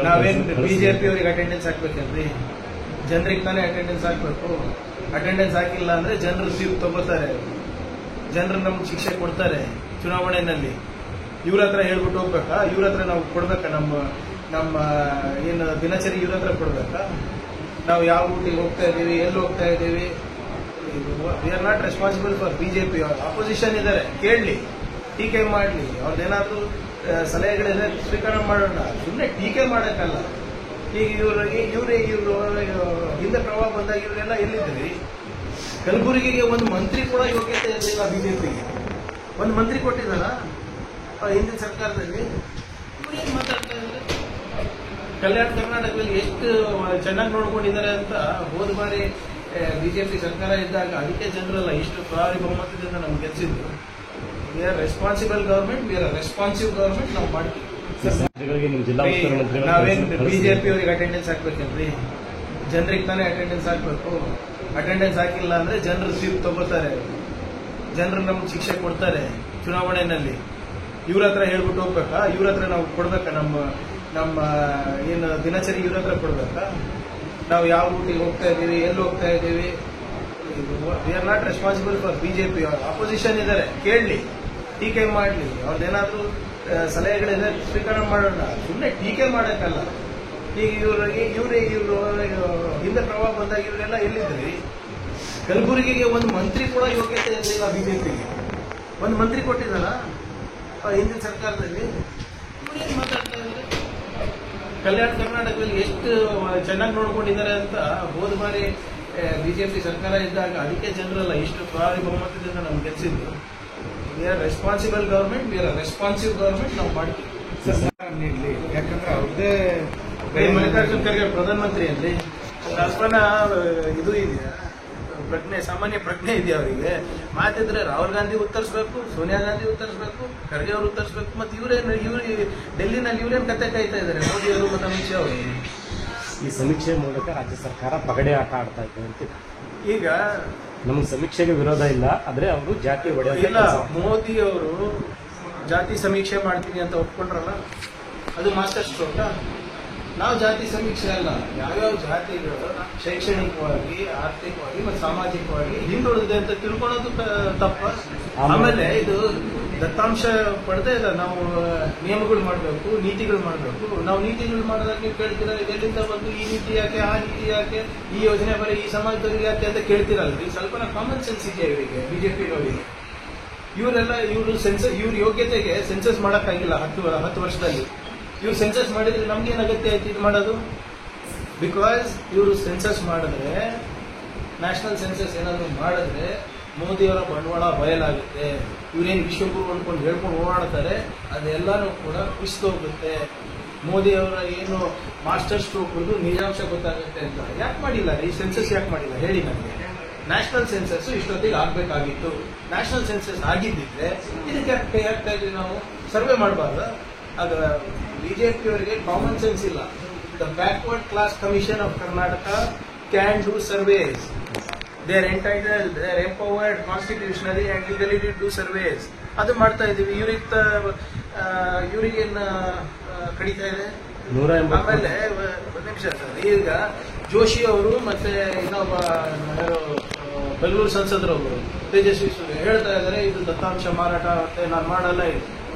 ನಾವೇನು ಬಿಜೆಪಿ ಅವರಿಗೆ ಅಟೆಂಡೆನ್ಸ್ ಹಾಕ್ಬೇಕಲ್ರಿ? ಜನರಿಗೆ ತಾನೇ ಅಟೆಂಡೆನ್ಸ್ ಹಾಕ್ಬೇಕು. ಅಟೆಂಡೆನ್ಸ್ ಹಾಕಿಲ್ಲ ಅಂದ್ರೆ ಜನರು ತೀರ್ಪು ತಗೋತಾರೆ, ಜನರು ನಮ್ಗೆ ಶಿಕ್ಷೆ ಕೊಡ್ತಾರೆ ಚುನಾವಣೆಯಲ್ಲಿ. ಇವ್ರ ಹತ್ರ ಹೇಳ್ಬಿಟ್ಟು ಹೋಗ್ಬೇಕಾ? ಇವ್ರ ಹತ್ರ ನಾವು ಕೊಡ್ಬೇಕಾ? ನಮ್ಮ ಏನು ದಿನಚರಿ ಇವ್ರ ಹತ್ರ ಕೊಡ್ಬೇಕಾ? ನಾವು ಯಾವ ಊಟಿಗೆ ಹೋಗ್ತಾ ಇದ್ದೀವಿ, ಎಲ್ಲಿ ಹೋಗ್ತಾ ಇದ್ದೀವಿ? We are not responsible for BJP. Opposition ಇದ್ದಾರೆ, ಕೇಳಲಿ, ಟೀಕೆ ಮಾಡಲಿ, ಅವ್ರದ್ದೇನಾದ್ರೂ ಸಲಹೆಗಳಿದೆ ಸ್ವೀಕಾರ ಮಾಡೋಣ. ಸುಮ್ಮನೆ ಟೀಕೆ ಮಾಡೋಕ್ಕಲ್ಲ. ಈಗ ಇವರು ಹಿಂದೆ ಪ್ರವಾಹ ಬಂದಾಗ ಇವರೆಲ್ಲ ಎಲ್ಲಿದ್ರಿ? ಕಲಬುರಗಿಗೆ ಒಂದು ಮಂತ್ರಿ ಕೂಡ ಯೋಗ್ಯತೆ ಇರಲಿಲ್ಲ ಬಿಜೆಪಿಗೆ. ಒಂದು ಮಂತ್ರಿ ಕೊಟ್ಟಿದ್ದಾರ ಹಿಂದಿನ ಸರ್ಕಾರದಲ್ಲಿ? ಏನು ಮಾತಾಡ್ತಾ ಇದ್ದಾರೆ? ಕಲ್ಯಾಣ ಕರ್ನಾಟಕದಲ್ಲಿ ಎಷ್ಟು ಚೆನ್ನಾಗಿ ನೋಡ್ಕೊಂಡಿದ್ದಾರೆ ಅಂತ ಹೋದ ಬಾರಿ ಬಿಜೆಪಿ ಸರ್ಕಾರ ಇದ್ದಾಗ ಅದಕ್ಕೆ ಜನರಲ್ಲ ಇಷ್ಟು ಭಾರಿ ಬಹುಮತದಿಂದ ನಮ್ಗೆ ಗೆಲ್ಸಿದ್ರು. We are responsible government, we are responsive government. ನಾವು ಮಾಡ್ತೀವಿ. ನಾವೇನು ಬಿಜೆಪಿ ಅವರಿಗೆ ಅಟೆಂಡೆನ್ಸ್ ಹಾಕ್ಬೇಕಲ್ರಿ? ಜನರಿಗೆ ತಾನೇ ಅಟೆಂಡೆನ್ಸ್ ಹಾಕ್ಬೇಕು. ಅಟೆಂಡೆನ್ಸ್ ಹಾಕಿಲ್ಲ ಅಂದ್ರೆ ಜನರು ತೀರ್ಪು ತಗೋತಾರೆ, ಜನರು ನಮ್ಗೆ ಶಿಕ್ಷೆ ಕೊಡ್ತಾರೆ ಚುನಾವಣೆಯಲ್ಲಿ. ಇವ್ರ ಹತ್ರ ಹೇಳ್ಬಿಟ್ಟು ಹೋಗ್ಬೇಕಾ? ಇವ್ರ ಹತ್ರ ನಾವು ಕೊಡ್ಬೇಕಾ? ನಮ್ಮ ಏನು ದಿನಚರಿ ಇವ್ರ ಹತ್ರ ಕೊಡ್ಬೇಕಾ? ನಾವು ಯಾವ ಊಟಿಗೆ ಹೋಗ್ತಾ ಇದ್ದೀವಿ, ಎಲ್ಲಿ ಹೋಗ್ತಾ ಇದ್ದೀವಿ? We are not responsible for BJP. Opposition ಇದ್ದಾರೆ, ಕೇಳಲಿ, ಟೀಕೆ ಮಾಡಲಿ, ಅವ್ರದ್ದೇನಾದ್ರೂ ಸಲಹೆಗಳಿದೆ ಸ್ವೀಕಾರ ಮಾಡೋಣ. ಸುಮ್ಮನೆ ಟೀಕೆ ಮಾಡೋಕ್ಕಲ್ಲ. ಈಗ ಇವರು ಹಿಂದೆ ಪ್ರವಾಹ ಬಂದಾಗ ಇವರೆಲ್ಲ ಎಲ್ಲಿದ್ರಿ? ಕಲಬುರಗಿಗೆ ಒಂದು ಮಂತ್ರಿ ಕೂಡ ಯೋಗ್ಯತೆ ಇರಲಿಲ್ಲ ಬಿಜೆಪಿಗೆ. ಒಂದು ಮಂತ್ರಿ ಕೊಟ್ಟಿದ್ದಾರ ಹಿಂದಿನ ಸರ್ಕಾರದಲ್ಲಿ? ಏನು ಮಾತಾಡ್ತಾ ಇದ್ದಾರೆ? ಕಲ್ಯಾಣ ಕರ್ನಾಟಕದಲ್ಲಿ ಎಷ್ಟು ಚೆನ್ನಾಗಿ ನೋಡ್ಕೊಂಡಿದ್ದಾರೆ ಅಂತ ಹೋದ ಬಾರಿ ಬಿಜೆಪಿ ಸರ್ಕಾರ ಇದ್ದಾಗ ಅದಕ್ಕೆ ಜನರಲ್ಲ ಇಷ್ಟು ಭಾರಿ ಬಹುಮತದಿಂದ ನಮ್ಗೆ ಗೆಲ್ಸಿದ್ರು. We are responsible government, we are responsive government. ನಾವು ಮಾಡ್ತೀವಿ. ನೀಡಲಿ, ಯಾಕಂದ್ರೆ ಅವ್ರದ್ದೇ ಮಲ್ಲಿಕಾರ್ಜುನ್ ಖರ್ಗೆ ಪ್ರಧಾನಮಂತ್ರಿ ಅಲ್ಲಿ ಕಲ್ಪನಾ ಇದು ಇದೆಯಾ? ಪ್ರಜ್ಞೆ, ಸಾಮಾನ್ಯ ಪ್ರಜ್ಞೆ ಇದೆಯಾ ಅವರಿಗೆ? ಮಾತಿದ್ರೆ ರಾಹುಲ್ ಗಾಂಧಿ ಉತ್ತರಿಸಬೇಕು, ಸೋನಿಯಾ ಗಾಂಧಿ ಉತ್ತರಿಸಬೇಕು, ಖರ್ಗೆ ಅವರು ಉತ್ತರಿಸಬೇಕು. ಮತ್ತೆ ಇವ್ರು ಡೆಲ್ಲಿನಲ್ಲಿ ಇವ್ರೇನು ಕತೆ ಕಾಯ್ತಾ ಇದ್ದಾರೆ? ಮೋದಿ ಅವರು ಮತ್ತು ಅಮಿತ್ ಶಾ ಅವರು. ಈ ಸಮೀಕ್ಷೆ ಮೂಲಕ ರಾಜ್ಯ ಸರ್ಕಾರ ಪಗಡೆ ಆಟ ಆಡ್ತಾ ಇದೆ ಅಂತ. ಈಗ ನಮ್ಗೆ ಸಮೀಕ್ಷೆಗೆ ವಿರೋಧ ಇಲ್ಲ, ಆದ್ರೆ ಅವರು ಜಾತಿ ಇಲ್ಲ. ಮೋದಿ ಅವರು ಜಾತಿ ಸಮೀಕ್ಷೆ ಮಾಡ್ತೀನಿ ಅಂತ ಒಪ್ಕೊಂಡ್ರಲ್ಲ, ಅದು ಮಾಸ್ಟರ್ ಸ್ಟ್ರೋಕ್. ನಾವು ಜಾತಿ ಸಮೀಕ್ಷೆ ಅಲ್ಲ, ಯಾವ್ಯಾವ ಜಾತಿಗಳು ಶೈಕ್ಷಣಿಕವಾಗಿ, ಆರ್ಥಿಕವಾಗಿ ಮತ್ತು ಸಾಮಾಜಿಕವಾಗಿ ಹಿಂದುಳಿದಿದೆ ಅಂತ ತಿಳ್ಕೊಳ್ಳೋದು ತಪ್ಪ. ಆಮೇಲೆ ಇದು ದತ್ತಾಂಶ ಪಡೆದೇ ಇಲ್ಲ. ನಾವು ನಿಯಮಗಳು ಮಾಡಬೇಕು, ನೀತಿಗಳು ಮಾಡಬೇಕು. ನಾವು ನೀತಿಗಳು ಮಾಡಿದಾಗ ನೀವು ಕೇಳ್ತೀರ, ಇದೆಲ್ಲಿಂದ ಬಂದು ಈ ನೀತಿ ಯಾಕೆ, ಆ ನೀತಿ ಯಾಕೆ, ಈ ಯೋಜನೆ ಬರೀ ಈ ಸಮಾಜದವರಿಗೆ ಯಾಕೆ ಅಂತ ಕೇಳ್ತೀರಲ್ರಿ. ಸ್ವಲ್ಪ ಕಾಮನ್ ಸೆನ್ಸ್ ಇದೆಯಾ ಇವರಿಗೆ, ಬಿಜೆಪಿನವರಿಗೆ? ಇವ್ರ ಯೋಗ್ಯತೆಗೆ ಸೆನ್ಸಸ್ ಮಾಡೋಕ್ಕಾಗಿಲ್ಲ 10 ವರ್ಷದಲ್ಲಿ. ಇವ್ರು ಸೆನ್ಸಸ್ ಮಾಡಿದ್ರೆ ನಮ್ಗೇನು ಅಗತ್ಯ ಆಯ್ತು ಇದು ಮಾಡೋದು? ಬಿಕಾಸ್ ಇವರು ಸೆನ್ಸಸ್ ಮಾಡಿದ್ರೆ, ನ್ಯಾಷನಲ್ ಸೆನ್ಸಸ್ ಏನಾದರೂ ಮಾಡಿದ್ರೆ ಮೋದಿಯವರ ಬಂಡವಾಳ ಬಯಲಾಗುತ್ತೆ. ಇವರೇನು ವಿಶ್ವಗುರು ಅಂದ್ಕೊಂಡು ಹೇಳ್ಕೊಂಡು ಓಡಾಡ್ತಾರೆ, ಅದೆಲ್ಲನೂ ಕೂಡ ಕುಸಿದೋಗುತ್ತೆ. ಮೋದಿಯವರ ಏನು ಮಾಸ್ಟರ್ ಸ್ಟ್ರೋಕ್ ಹೊಡೆದು ನಿಜಾಂಶ ಗೊತ್ತಾಗುತ್ತೆ ಅಂತ ಯಾಕೆ ಮಾಡಿಲ್ಲ? ಈ ಸೆನ್ಸಸ್ ಯಾಕೆ ಮಾಡಿಲ್ಲ ಹೇಳಿ ನನಗೆ? ನ್ಯಾಷನಲ್ ಸೆನ್ಸಸ್ ಇಷ್ಟೊತ್ತಿಗೆ ಆಗಬೇಕಾಗಿತ್ತು. ನ್ಯಾಷನಲ್ ಸೆನ್ಸಸ್ ಆಗಿದ್ದಿದ್ರೆ ಇದಕ್ಕೆ ಯಾಕೆ ಕೈ ಹಾಕ್ತಾ ಇದ್ವಿ ನಾವು? ಸರ್ವೆ ಮಾಡಬಾರ್ದ? ಅದು ಬಿಜೆಪಿಯವರಿಗೆ ಕಾಮನ್ ಸೆನ್ಸ್ ಇಲ್ಲ. The backward class commission of Karnataka can do surveys. They are entitled, they are empowered constitutionally and legally to do surveys. ಅದು ಮಾಡ್ತಾ ಇದೀವಿ. ಇವ್ರಿಗೇನು ಕಡಿತಾ ಇದೆ? ಆಮೇಲೆ ಒಂದು ನಿಮಿಷ ಸರ್, ಈಗ ಜೋಶಿ ಅವರು ಮತ್ತೆ ಇನ್ನೊಬ್ಬ ಬೆಂಗಳೂರು ಸಂಸದರೊಬ್ಬರು ತೇಜಸ್ವಿ ಸೂರ್ಯ ಹೇಳ್ತಾ ಇದ್ದಾರೆ, ಇದು ದತ್ತಾಂಶ ಮಾರಾಟ ಮತ್ತೆ ನಾನು ಮಾಡಲ್ಲ. ಇದು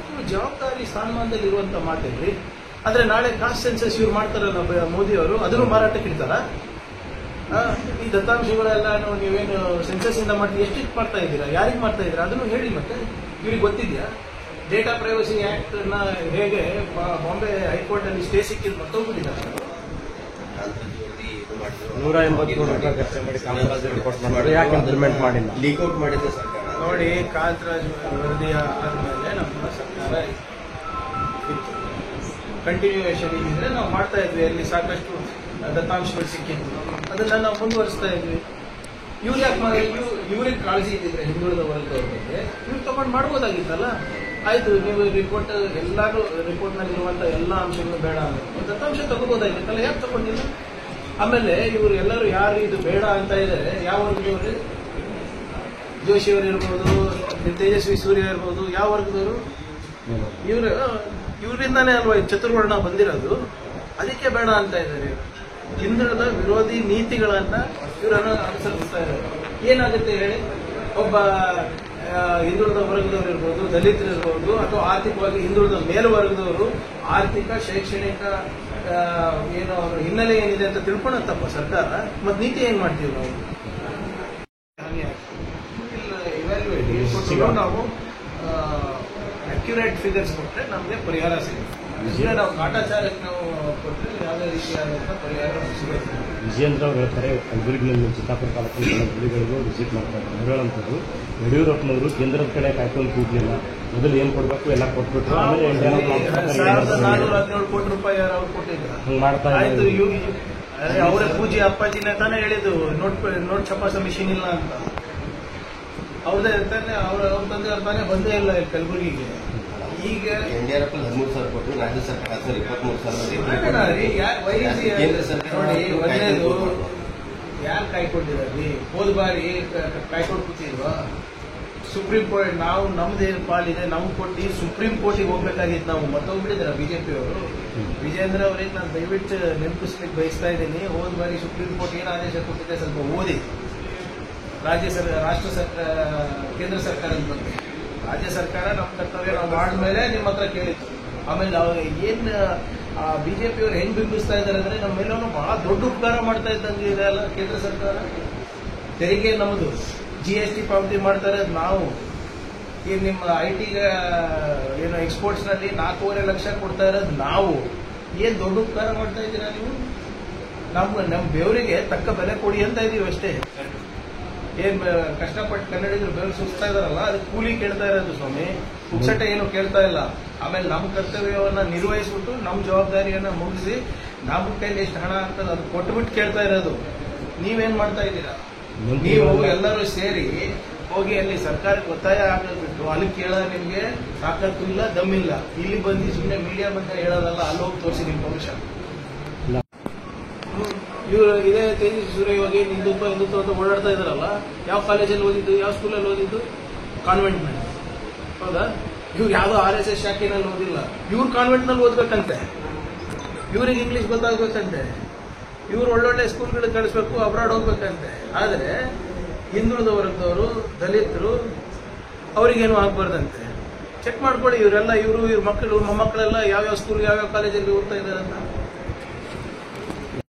ಜವಾಬ್ದಾರಿ ಸ್ಥಾನಮಾನದಲ್ಲಿ ಇರುವಂತ ಮಾತೇನ್ರಿ. ಆದ್ರೆ ನಾಳೆ ಕಾಸ್ಟ್ ಸೆನ್ಸಸ್ ಇವ್ರು ಮಾಡ್ತಾರಲ್ಲ ಮೋದಿ ಅವರು, ಅದನ್ನು ಮಾರಾಟಕ್ಕೆ ಇಡ್ತಾರ? ಈ ದತ್ತಾಂಶಗಳೆಲ್ಲ ನೀವೇನು ಸೆನ್ಸಸ್ ಇಂದ ಮಾಡ್ತೀವಿ, ಎಷ್ಟಿಗೆ ಮಾಡ್ತಾ ಇದ್ದೀರಾ, ಯಾರಿಗೆ ಮಾಡ್ತಾ ಇದ್ದೀರಾ ಅದನ್ನು ಹೇಳಿ. ಮತ್ತೆ ಇವ್ರಿಗೆ ಗೊತ್ತಿದ್ಯಾ? ಡೇಟಾ ಪ್ರೈವಸಿ ಆಕ್ಟ್ ನ ಹೇಗೆ ಬಾಂಬೆ ಹೈಕೋರ್ಟ್ ಅಲ್ಲಿ ಸ್ಟೇ ಸಿಕ್ಕಿದ್ದು ಮತ್ತೋಗ್ಬಿಟ್ಟಿದ್ದಾರೆ. 180 ಕೋಟಿ ರೂಪಾಯಿ ಖರ್ಚು ಮಾಡಿ ಕಾಮರಾಜ್ ರಿಪೋರ್ಟ್ ಮಾಡಿ ಯಾಕೆ ಇಂಪ್ಲಿಮೆಂಟ್ ಮಾಡಿಲ್ಲ? ಲೀಕ್ಔಟ್ ಮಾಡಿದೆ ಸರ್ಕಾರ. ನೋಡಿ, ಕಾಂತರಾಜ್ ವರದಿ ಆದ್ಮೇಲೆ ನಮ್ಮ ಸರ್ಕಾರ ಇತ್ತು. ಕಂಟಿನ್ಯೂಯೇಷನ್ ಇದ್ರೆ ನಾವು ಮಾಡ್ತಾ ಇದ್ವಿ. ಅಲ್ಲಿ ಸಾಕಷ್ಟು ದತ್ತಾಂಶಗಳು ಸಿಕ್ಕಿತ್ತು, ಅದನ್ನ ನಾವು ಮುಂದುವರಿಸ್ತಾ ಇದ್ವಿ. ಇವ್ರು ಯಾಕೆ ಇವ್ರಿಗೆ ಕಾಳಜಿ ಇದ್ದಿದ್ರೆ ಹಿಂದುಳಿದ ವರ್ಗದವ್ರ ಬಗ್ಗೆ ಇವ್ರು ತಗೊಂಡು ಮಾಡ್ಬೋದಾಗಿತ್ತಲ್ಲ. ಆಯ್ತು, ನೀವು ರಿಪೋರ್ಟ್ ಎಲ್ಲರೂ ರಿಪೋರ್ಟ್ನಲ್ಲಿರುವಂಥ ಎಲ್ಲ ಅಂಶಗಳು ಬೇಡ ಅಂದ್ರೆ ದತ್ತಾಂಶ ತಗೋಬೋದಾಗಿತ್ತಲ್ಲ, ಯಾಕೆ ತಗೊಂಡಿಲ್ಲ? ಆಮೇಲೆ ಇವರು ಎಲ್ಲರೂ ಯಾರು ಇದು ಬೇಡ ಅಂತ ಇದ್ದಾರೆ, ಯಾವ ವರ್ಗದವರು? ಜೋಶಿ ಅವರು ಇರ್ಬೋದು, ತೇಜಸ್ವಿ ಸೂರ್ಯ ಇರ್ಬೋದು, ಯಾವ ವರ್ಗದವರು? ಇವರು ಇವರಿಂದಾನೇ ಅಲ್ವಾ ಈ ಚತುರ್ವರ್ಣ ಬಂದಿರೋದು. ಅದಕ್ಕೆ ಬೇಡ ಅಂತ ಇದ್ದಾರೆ. ಹಿಂದುಳಿದ ವಿರೋಧಿ ನೀತಿಗಳನ್ನ ಇವರನ್ನು ಅನುಸರಿಸ್ತಾ ಇದ್ದಾರೆ. ಏನಾಗುತ್ತೆ ಹೇಳಿ, ಒಬ್ಬ ಹಿಂದುಳಿದ ವರ್ಗದವರು ಇರ್ಬೋದು, ದಲಿತರು ಇರ್ಬೋದು, ಅಥವಾ ಆರ್ಥಿಕವಾಗಿ ಹಿಂದುಳಿದ ಮೇಲ್ವರ್ಗದವರು ಆರ್ಥಿಕ ಶೈಕ್ಷಣಿಕ ಏನು ಅವ್ರ ಹಿನ್ನೆಲೆ ಏನಿದೆ ಅಂತ ತಿಳ್ಕೊಳತ್ತಪ್ಪ ಸರ್ಕಾರ. ಮತ್ತೆ ನೀತಿ ಏನ್ ಮಾಡ್ತೀವಿ ನಾವು? ಇವ್ಯಾಲ್ಯೂಯೇಟ್ ನಾವು ಅಕ್ಯುರೇಟ್ ಫಿಗರ್ಸ್ ಕೊಟ್ಟರೆ ನಮಗೆ ಪರಿಹಾರ ಸಿಗುತ್ತೆ. ಇಲ್ಲ ನಾವು ಕಾಟಾಚಾರಕ್ಕೆ ನಾವು ಕೊಟ್ಟರೆ ಯಾವುದೇ ರೀತಿಯಾದಂಥ ಪರಿಹಾರ ಸಿಗುತ್ತೆ. ವಿಜೇಂದ್ರ ಅವರು ಹೇಳ್ತಾರೆ, ಕಲಬುರಗಿನಲ್ಲಿ ಚಿತ್ತಾಪುರ ತಾಲೂಕಿನ ಹಳ್ಳಿಗಳಿಗೂ ವಿಸಿಟ್ ಮಾಡ್ತಾರೆ. ಹೇಳುವಂಥದ್ದು ಯಡಿಯೂರಪ್ಪನವರು ಕೇಂದ್ರದ ಕಡೆ ಕಾಯ್ಕೊಂಡು ಕೂಡಲಿಲ್ಲ, ಮೊದಲು ಏನ್ ಕೊಡ್ಬೇಕು ಎಲ್ಲ ಕೊಟ್ಬಿಟ್ರು, ಆಮೇಲೆ 1417 ಕೋಟಿ ರೂಪಾಯಿ ಅವ್ರು ಕೊಟ್ಟಿದ್ರು. ಹಂಗೆ ಮಾಡ್ತಾ ಆಯ್ತು, ಅವರೇ ಪೂಜೆ ಅಪ್ಪಾಜಿನೇ ತಾನೇ ಹೇಳಿದ್ದು ನೋಟ್ ಛಪಾಸ ಮಿಷಿನ್ ಇಲ್ಲ ಅಂತ. ಅವ್ರದೇ ತಾನೆ, ಅವ್ರ ತಂದೆ ತಾನೇ ಬಂದೇ ಇಲ್ಲ ಕಲಬುರಗಿಗೆ. ಈಗ ಯಡಿಯೂರಪ್ಪ 13,000 ಕೊಟ್ಟು ರಾಜ್ಯ ಸರ್ಕಾರ 23,000 ನೋಡಿ, ಒಂದೇದು ಯಾರು ಕಾಯ್ಕೊಂಡಿದ್ರಿ? ಹೋದ ಬಾರಿ ಕಾಯ್ಕೊಂಡು ಕೂತಿಲ್ವಾ? ಸುಪ್ರೀಂ ಕೋರ್ಟ್ ನಾವು ನಮ್ದೇನು ಪಾಲಿದೆ ನಮ್ಗೆ ಕೊಟ್ಟು ಸುಪ್ರೀಂ ಕೋರ್ಟಿಗೆ ಹೋಗ್ಬೇಕಾಗಿತ್ತು. ನಾವು ಮತ್ತೋಗ್ಬಿಟ್ಟಿದ್ರ ಬಿಜೆಪಿ ಅವರು. ವಿಜೇಂದ್ರ ಅವರಿಗೆ ನಾನು ದಯವಿಟ್ಟು ನೆನಪಿಸ್ಲಿಕ್ಕೆ ಬಯಸ್ತಾ ಇದ್ದೀನಿ. ಹೋದ ಬಾರಿ ಸುಪ್ರೀಂ ಕೋರ್ಟ್ ಏನು ಆದೇಶ ಕೊಟ್ಟಿದೆ ಸ್ವಲ್ಪ ಓದಿ. ರಾಷ್ಟ್ರ ಸರ್ಕಾರ, ಕೇಂದ್ರ ಸರ್ಕಾರದ ಬಗ್ಗೆ ರಾಜ್ಯ ಸರ್ಕಾರ ನಮ್ಮ ಕರ್ತವ್ಯ ನಾವು ಮಾಡಿದ್ಮೇಲೆ ನಿಮ್ಮ ಹತ್ರ ಕೇಳಿತ್ತು. ಆಮೇಲೆ ಏನ್ ಬಿಜೆಪಿಯವರು ಹೆಂಗ್ ಬಿಂಬಿಸ್ತಾ ಇದ್ದಾರೆ ಅಂದ್ರೆ ನಮ್ಮ ಮೇಲೂ ಬಹಳ ದೊಡ್ಡ ಉಪಕಾರ ಮಾಡ್ತಾ ಇದ್ದಂಗೆ ಇದೆ ಅಲ್ಲ ಕೇಂದ್ರ ಸರ್ಕಾರ. ತೆರಿಗೆ ನಮ್ಮದು, GST ಪಾವತಿ ಮಾಡ್ತಾ ಇರೋದು ನಾವು. ಈಗ ನಿಮ್ಮ IT ಏನು ಎಕ್ಸ್ಪೋರ್ಟ್ಸ್ ನಲ್ಲಿ 4.5 ಲಕ್ಷ ಕೊಡ್ತಾ ಇರೋದು ನಾವು. ಏನ್ ದೊಡ್ಡ ಉಪಕಾರ ಮಾಡ್ತಾ ಇದ್ದೀರಾ ನೀವು? ನಮ್ಮ ಬೆವರಿಗೆ ತಕ್ಕ ಬೆಲೆ ಕೊಡಿ ಅಂತ ಇದೀವಿ ಅಷ್ಟೇ. ಏನ್ ಕಷ್ಟಪಟ್ಟು ಕನ್ನಡಿಗರು ಬೆವರು ಸುಸ್ತಾ ಇದಾರಲ್ಲ, ಅದಕ್ಕೆ ಕೂಲಿ ಕೇಳ್ತಾ ಇರೋದು ಸ್ವಾಮಿ, ಪುಕ್ಸಟೆ ಏನು ಕೇಳ್ತಾ ಇಲ್ಲ. ಆಮೇಲೆ ನಮ್ಮ ಕರ್ತವ್ಯವನ್ನ ನಿರ್ವಹಿಸ್ಬಿಟ್ಟು ನಮ್ಮ ಜವಾಬ್ದಾರಿಯನ್ನ ಮುಗಿಸಿ ನಮ್ಮ ಕೈಲಿ ಎಷ್ಟು ಹಣ ಆಗ್ತದೆ ಅದು ಕೊಟ್ಬಿಟ್ಟು ಕೇಳ್ತಾ ಇರೋದು. ನೀವೇನ್ ಮಾಡ್ತಾ ಇದ್ದೀರಾ? ನೀವು ಎಲ್ಲರೂ ಸೇರಿ ಹೋಗಿ ಅಲ್ಲಿ ಸರ್ಕಾರಕ್ಕೆ ಒತ್ತಾಯ ಹಾಕಿಬಿಟ್ಟು ಅಲ್ಲಿ ಕೇಳೋದು ನಿಮ್ಗೆ ತಾಕತ್ತು ಇಲ್ಲ, ದಮ್ಮಿಲ್ಲ. ಇಲ್ಲಿ ಬಂದು ಸುಮ್ಮನೆ ಮೀಡಿಯಾ ಬಂದ ಹೇಳೋದಲ್ಲ, ಅಲ್ಲಿ ಹೋಗಿ ತೋರಿಸಿ ನಿಮ್ಮ ಪಕ್ಷ. ಇವರು ಇದೇ ತೇಜಸ್ವಿ ಸೂರ್ಯ ಇವಾಗ ಹಿಂದುತ್ವ ಅಂತ ಓಡಾಡ್ತಾ ಇದಾರಲ್ಲ, ಯಾವ ಕಾಲೇಜಲ್ಲಿ ಓದಿದ್ದು, ಯಾವ ಸ್ಕೂಲಲ್ಲಿ ಓದಿದ್ದು? ಕಾನ್ವೆಂಟ್ನಲ್ಲಿ. ಹೌದಾ? ಇವ್ರು ಯಾವುದೋ RSS ಶಾಖೆನಲ್ಲಿ ಓದಿಲ್ಲ. ಇವ್ರು ಕಾನ್ವೆಂಟ್ನಲ್ಲಿ ಓದ್ಬೇಕಂತೆ, ಇವ್ರಿಗೆ ಇಂಗ್ಲಿಷ್ ಗೊತ್ತಾಗ್ಬೇಕಂತೆ, ಇವ್ರು ಒಳ್ಳೊಳ್ಳೆ ಸ್ಕೂಲ್ಗಳಿಗೆ ಕಳಿಸ್ಬೇಕು, ಅಬ್ರಾಡ್ ಹೋಗ್ಬೇಕಂತೆ. ಆದರೆ ಹಿಂದುಳಿದ ವರ್ಗದವರು, ದಲಿತರು ಅವ್ರಿಗೇನು ಆಗ್ಬಾರ್ದಂತೆ. ಚೆಕ್ ಮಾಡ್ಕೊಳ್ಳಿ, ಇವ್ರ ಮಕ್ಕಳು ಮೊಮ್ಮಕ್ಕಳೆಲ್ಲ ಯಾವ್ಯಾವ ಸ್ಕೂಲ್ ಯಾವ್ಯಾವ ಕಾಲೇಜಲ್ಲಿ ಓದ್ತಾ ಇದಾರಂತ.